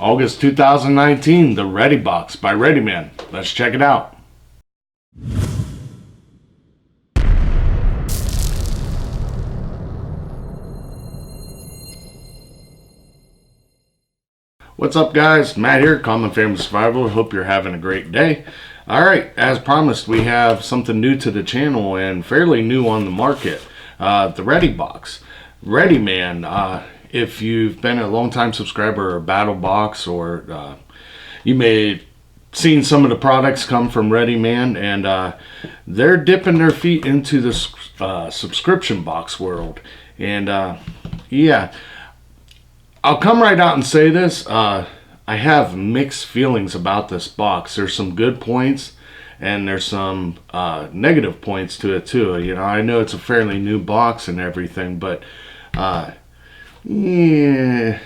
August 2019, the Readybox by Readyman. Let's check it out. What's up, guys? Matt here, Common Family Survival. Hope you're having a great day. Alright, as promised, we have something new to the channel and fairly new on the market. The Readybox. Readyman, if you've been a long-time subscriber of Battle Box, or you may have seen some of the products come from Readyman, and they're dipping their feet into the subscription box world. And yeah, I'll come right out and say this. I have mixed feelings about this box. There's some good points and there's some negative points to it too. You know, I know it's a fairly new box and everything, but yeah,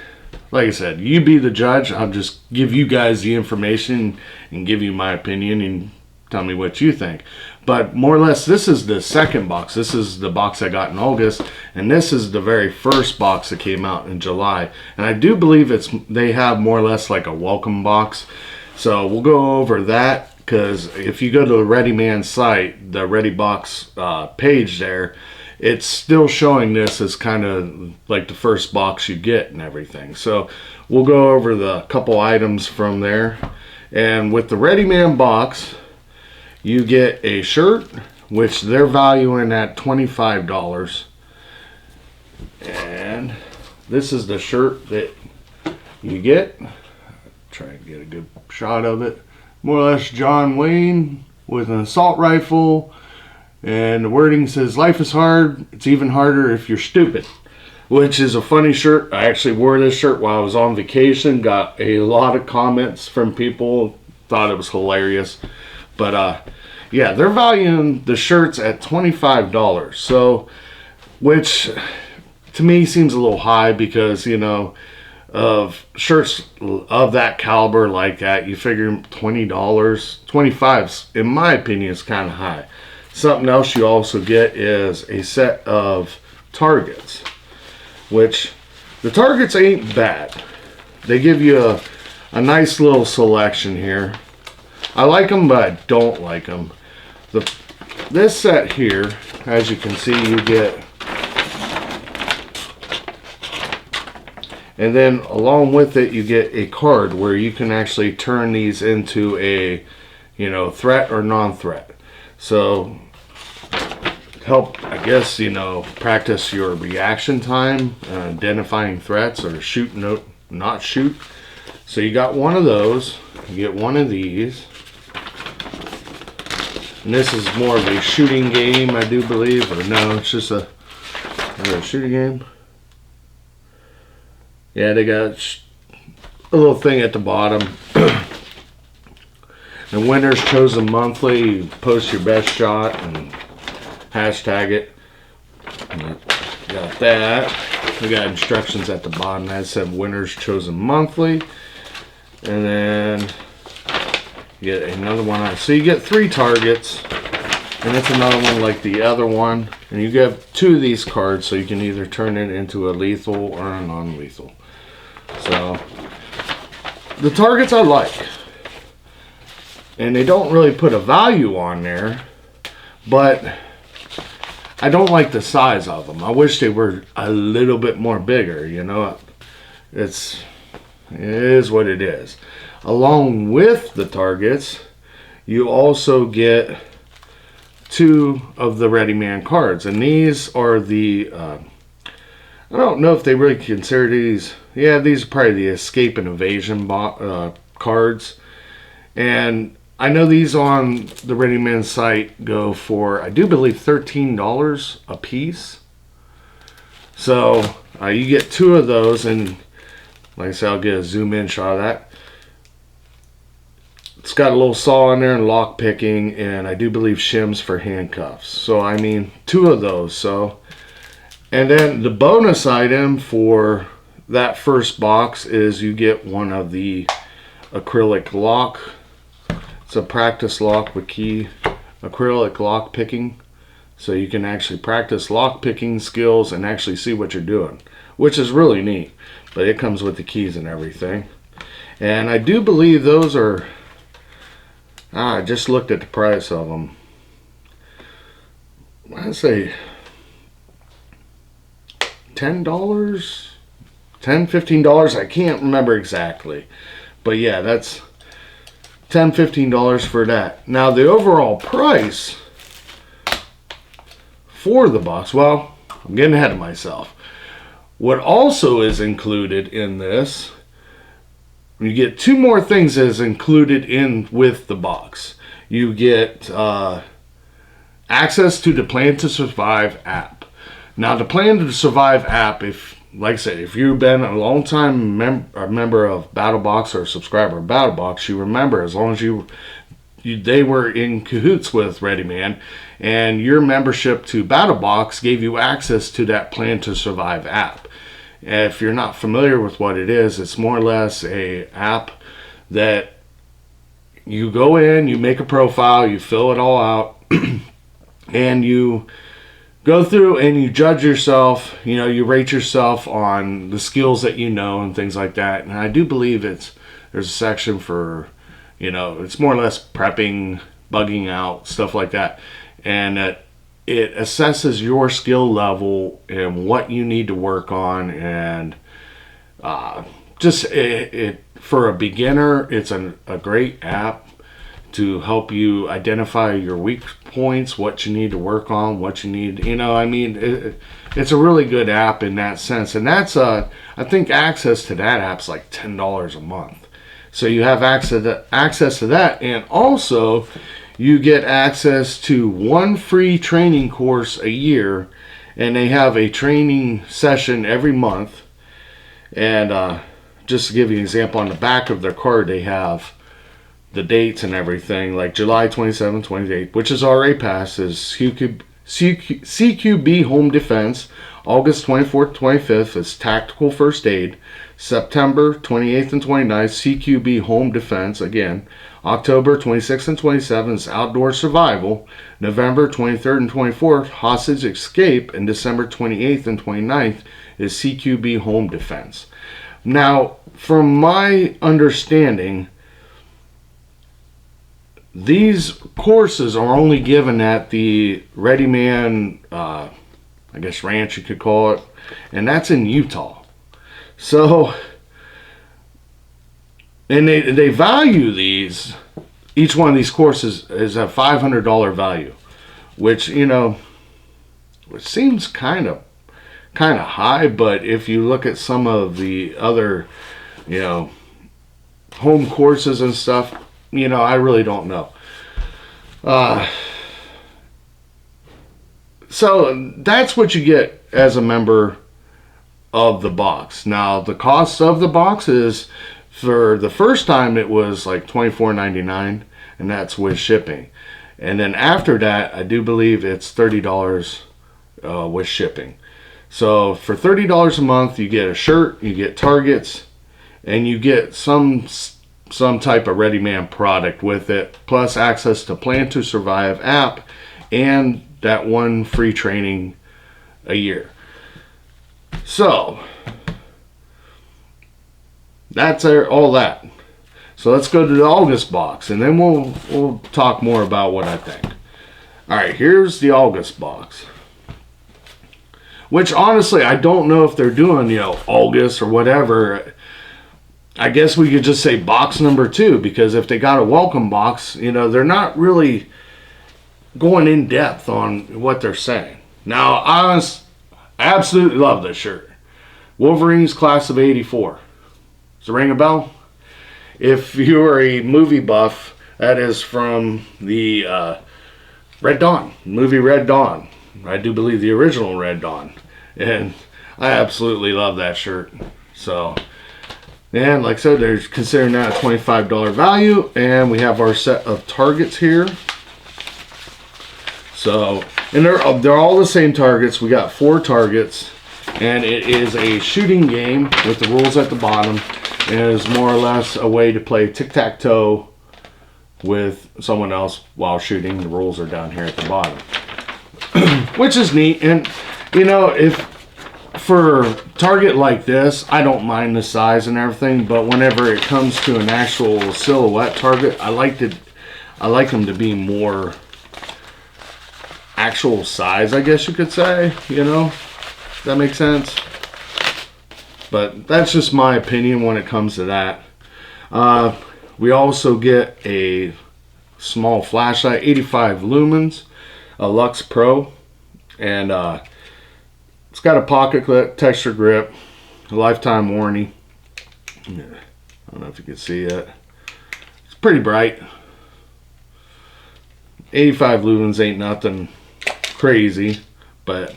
like I said, you be the judge. I'll just give you guys the information and give you my opinion and tell me what you think. But more or less, this is the second box. This is the box I got in August, and this is the very first box that came out in July. And I do believe they have more or less like a welcome box. So we'll go over that, because if you go to the Readyman site, the Readybox page there, it's still showing this as kind of like the first box you get and everything. So we'll go over the couple items from there. And with the Readyman box, you get a shirt, which they're valuing at $25. And this is the shirt that you get. Try and get a good shot of it. More or less John Wayne with an assault rifle. And the wording says, "Life is hard. It's even harder if you're stupid." Which is a funny shirt. I actually wore this shirt while I was on vacation. Got a lot of comments from people. Thought it was hilarious. But yeah, they're valuing the shirts at $25. So, which to me seems a little high, because, you know, of shirts of that caliber like that, you figure $20, $25 in my opinion is kind of high. Something else you also get is a set of targets, which the targets ain't bad. They give you a nice little selection here. I like them, but I don't like them. This set here, as you can see, you get, and then along with it you get a card where you can actually turn these into a, you know, threat or non-threat. So help, I guess, you know, practice your reaction time, identifying threats, or shoot, not shoot. So you got one of those, you get one of these. And this is more of a shooting game, I do believe, or no, it's just a shooting game. Yeah, they got a little thing at the bottom. The winner's chosen monthly. You post your best shot and hashtag it. And got that. We got instructions at the bottom that said winners chosen monthly. And then you get another one. So you get 3 targets. And it's another one like the other one. And you get 2 of these cards, so you can either turn it into a lethal or a non-lethal. So the targets I like. And they don't really put a value on there, but I don't like the size of them. I wish they were a little bit more bigger, you know. It is what it is. Along with the targets, you also get 2 of the Readyman cards, and these are the I don't know if they really consider these. Yeah, these are probably the escape and evasion cards. And I know these on the Readyman site go for, I do believe, $13 a piece. So you get 2 of those, and like I said, I'll get a zoom in shot of that. It's got a little saw in there and lock picking, and I do believe shims for handcuffs. So I mean, 2 of those. So, and then the bonus item for that first box is you get one of the acrylic lock. It's a practice lock with key acrylic lock picking, so you can actually practice lock picking skills and actually see what you're doing, which is really neat. But it comes with the keys and everything. And I do believe those are, I just looked at the price of them. I'd say $10, $10, $15. I can't remember exactly. But yeah, that's $10, $15 for that. Now the overall price for the box, well, I'm getting ahead of myself. What also is included in this, you get two more things that is included in with the box. You get access to the Plan to Survive app. Now the Plan to Survive app, if like I said, if you've been a long time member of BattleBox or a subscriber of BattleBox, you remember as long as they were in cahoots with Readyman, and your membership to BattleBox gave you access to that Plan to Survive app. If you're not familiar with what it is, it's more or less a app that you go in, you make a profile, you fill it all out, and you go through and you judge yourself. You know, you rate yourself on the skills that you know and things like that. And I do believe there's a section for, you know, it's more or less prepping, bugging out, stuff like that. And it assesses your skill level and what you need to work on. And just for a beginner, it's a great app to help you identify your weak points, what you need to work on, what you need, you know, I mean, it's a really good app in that sense. And that's, I think access to that app's like $10 a month. So you have access to that, and also you get access to one free training course a year, and they have a training session every month. And just to give you an example, on the back of their card, they have the dates and everything, like July 27th, 28th, which is already passed, is CQB Home Defense. August 24th, 25th is Tactical First Aid. September 28th and 29th, CQB Home Defense again. October 26th and 27th is Outdoor Survival. November 23rd and 24th, Hostage Escape. And December 28th and 29th is CQB Home Defense. Now, from my understanding, these courses are only given at the Readyman, I guess ranch you could call it, and that's in Utah. So, and they value these, each one of these courses is a $500 value, which, you know, which seems kind of high, but if you look at some of the other, you know, home courses and stuff, you know, I really don't know. So that's what you get as a member of the box. Now, the cost of the box is, for the first time, it was like $24.99, and that's with shipping. And then after that, I do believe it's $30 with shipping. So for $30 a month, you get a shirt, you get targets, and you get some type of Readyman product with it, plus access to Plan to Survive app and that one free training a year. So that's all that. So let's go to the August box, and then we'll talk more about what I think. All right, here's the August box, which honestly I don't know if they're doing, you know, August or whatever. I guess we could just say box number 2, because if they got a welcome box, you know, they're not really going in depth on what they're saying. Now, I absolutely love this shirt. Wolverines Class of 84. Does it ring a bell? If you're a movie buff, that is from the Red Dawn, movie Red Dawn. I do believe the original Red Dawn. And I absolutely love that shirt. So, and like I said, they're considering that a $25 value. And we have our set of targets here. So, and they're all the same targets. We got 4 targets. And it is a shooting game with the rules at the bottom. And it is more or less a way to play tic-tac-toe with someone else while shooting. The rules are down here at the bottom. Which is neat. And, you know, if for a target like this, I don't mind the size and everything, but whenever it comes to an actual silhouette target, I like them to be more actual size, I guess you could say, you know? Does that make sense? But that's just my opinion when it comes to that. We also get a small flashlight, 85 lumens, a Lux Pro, and it's got a pocket clip, texture grip, a lifetime warranty. I don't know if you can see it. It's pretty bright. 85 lumens ain't nothing crazy, but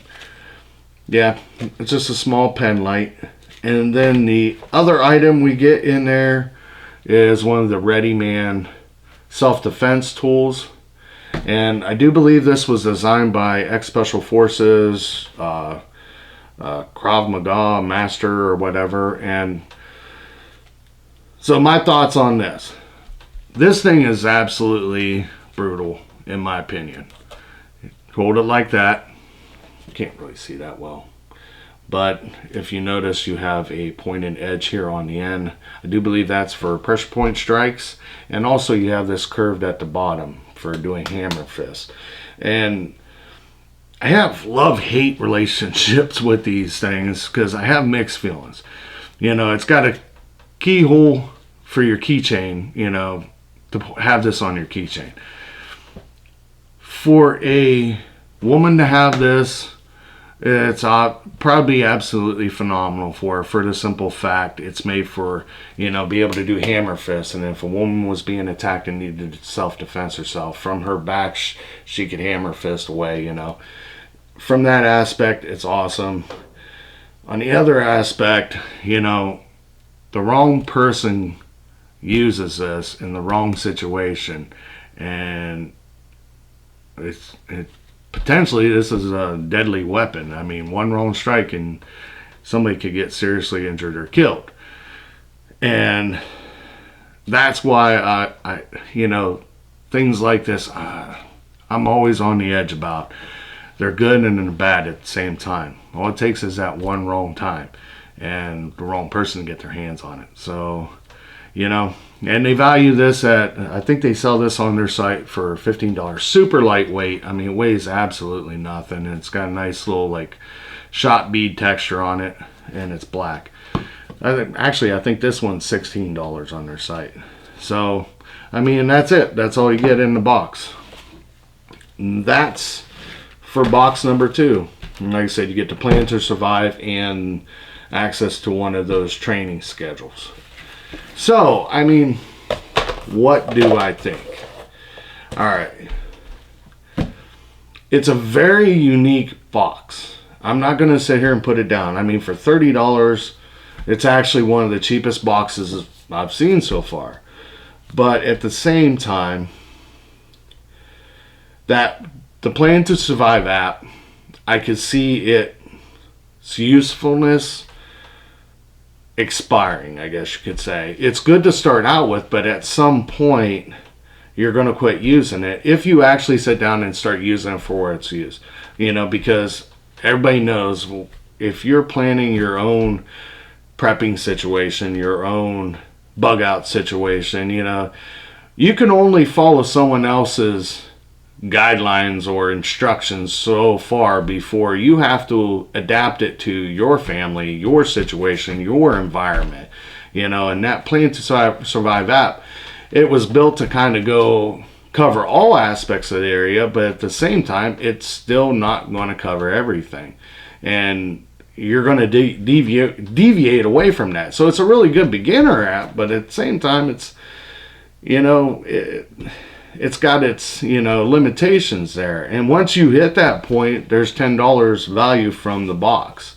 yeah, it's just a small pen light. And then the other item we get in there is one of the Readyman self-defense tools. And I do believe this was designed by ex-Special Forces, Krav Maga master or whatever. And so my thoughts on this. This thing is absolutely brutal, in my opinion. Hold it like that. You can't really see that well. But if you notice, you have a pointed edge here on the end. I do believe that's for pressure point strikes. And also you have this curved at the bottom for doing hammer fists. And I have love-hate relationships with these things because I have mixed feelings. You know, it's got a keyhole for your keychain, you know, to have this on your keychain. For a woman to have this, it's probably absolutely phenomenal for her, for the simple fact it's made for, you know, be able to do hammer fists. And if a woman was being attacked and needed self-defense herself, from her back she could hammer fist away, you know. From that aspect, it's awesome. On the other aspect, you know, the wrong person uses this in the wrong situation, and potentially this is a deadly weapon. I mean, one wrong strike and somebody could get seriously injured or killed. And that's why I you know, things like this, I'm always on the edge about. They're good and they're bad at the same time. All it takes is that one wrong time and the wrong person to get their hands on it. So, you know, and they value this at, I think they sell this on their site for $15. Super lightweight. I mean, it weighs absolutely nothing. And it's got a nice little like shot bead texture on it, and it's black. I think this one's $16 on their site. So, I mean, that's it. That's all you get in the box. And that's for box number 2. And like I said, you get the Plan to Survive and access to one of those training schedules. So, I mean, what do I think? Alright. It's a very unique box. I'm not going to sit here and put it down. I mean, for $30, it's actually one of the cheapest boxes I've seen so far. But at the same time, that the Plan to Survive app, I could see its usefulness expiring, I guess you could say. It's good to start out with, but at some point you're going to quit using it if you actually sit down and start using it for what it's used. You know, because everybody knows if you're planning your own prepping situation, your own bug out situation, you know, you can only follow someone else's guidelines or instructions so far before you have to adapt it to your family, your situation, your environment, you know. And that Plan to Survive app, it was built to kind of cover all aspects of the area, but at the same time it's still not going to cover everything, and you're going to deviate away from that. So it's a really good beginner app, but at the same time it's, you know, it's got its, you know, limitations there. And once you hit that point, there's $10 value from the box.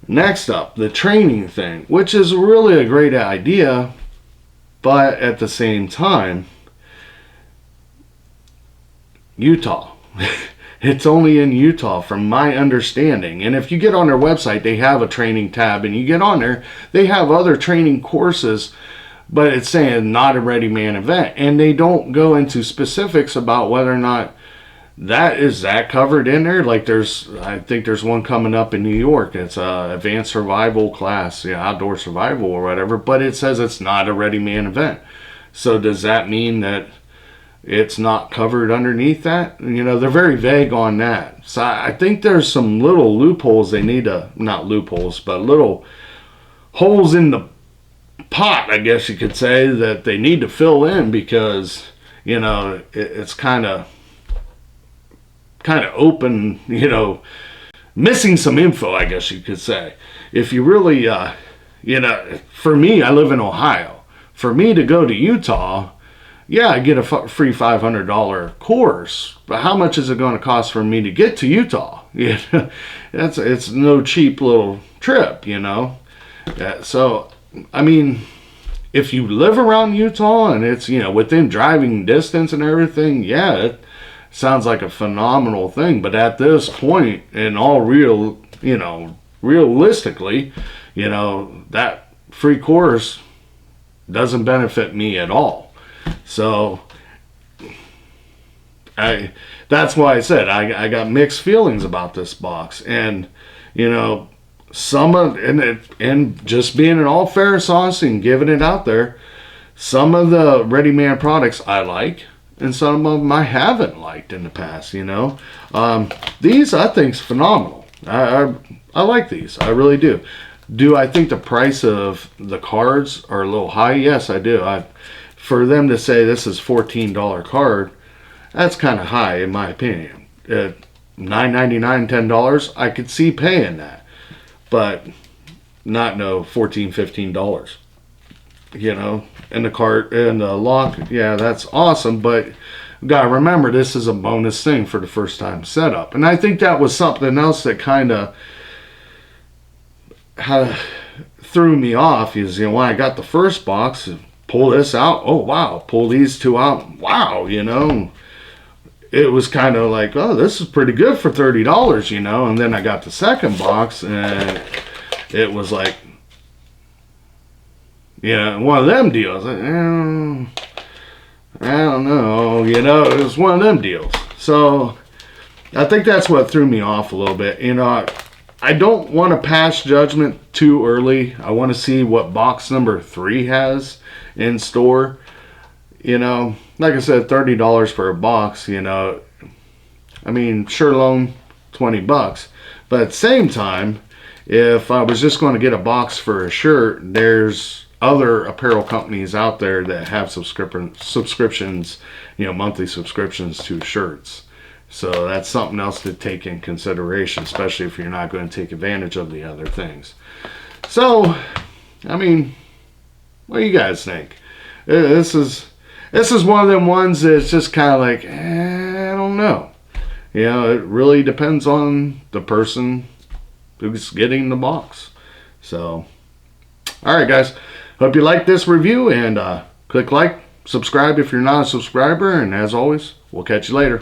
Next up, the training thing, which is really a great idea, but at the same time, Utah. It's only in Utah from my understanding. And if you get on their website, they have a training tab, and you get on there, they have other training courses, but it's saying not a Readyman event, and they don't go into specifics about whether or not is that covered in there? Like I think there's one coming up in New York. It's a advanced survival class, outdoor survival or whatever, but it says it's not a Readyman event. So does that mean that it's not covered underneath that? They're very vague on that. So I think there's some little loopholes they need to, not loopholes, but little holes in the pot, I guess you could say, that they need to fill in, because, it's kind of open, missing some info, I guess you could say. If you really, for me, I live in Ohio. For me to go to Utah, I get a free $500 course, but how much is it going to cost for me to get to Utah? It's no cheap little trip, So, I mean, if you live around Utah and it's, within driving distance and everything, it sounds like a phenomenal thing. But at this point, in all realistically, that free course doesn't benefit me at all. So that's why I said I got mixed feelings about this box. And some of and just being in all fairness, honesty, and giving it out there, some of the Readyman products I like, and some of them I haven't liked in the past. These I think's phenomenal. I like these. I really do. Do I think the price of the cards are a little high? Yes, I do. For them to say this is $14 card, that's kind of high in my opinion. At $9.99, $10, I could see paying that, but not no $14, $15. And the card and the lock, that's awesome, but gotta remember this is a bonus thing for the first time setup. And I think that was something else that kind of threw me off. Is when I got the first box, pull this out, oh wow, pull these two out, wow, it was kind of like, oh, this is pretty good for $30, and then I got the second box and it was like, one of them deals. I don't know, it was one of them deals. So I think that's what threw me off a little bit. I don't want to pass judgment too early. I want to see what box number 3 has in store. Like I said, $30 for a box, I mean, sure loan $20. But at the same time, if I was just going to get a box for a shirt, there's other apparel companies out there that have subscriptions, monthly subscriptions to shirts. So that's something else to take in consideration, especially if you're not going to take advantage of the other things. So, I mean, what do you guys think? This is one of them ones that's just kind of like, I don't know. It really depends on the person who's getting the box. So, all right, guys. Hope you like this review, and click like, subscribe if you're not a subscriber, and as always, we'll catch you later.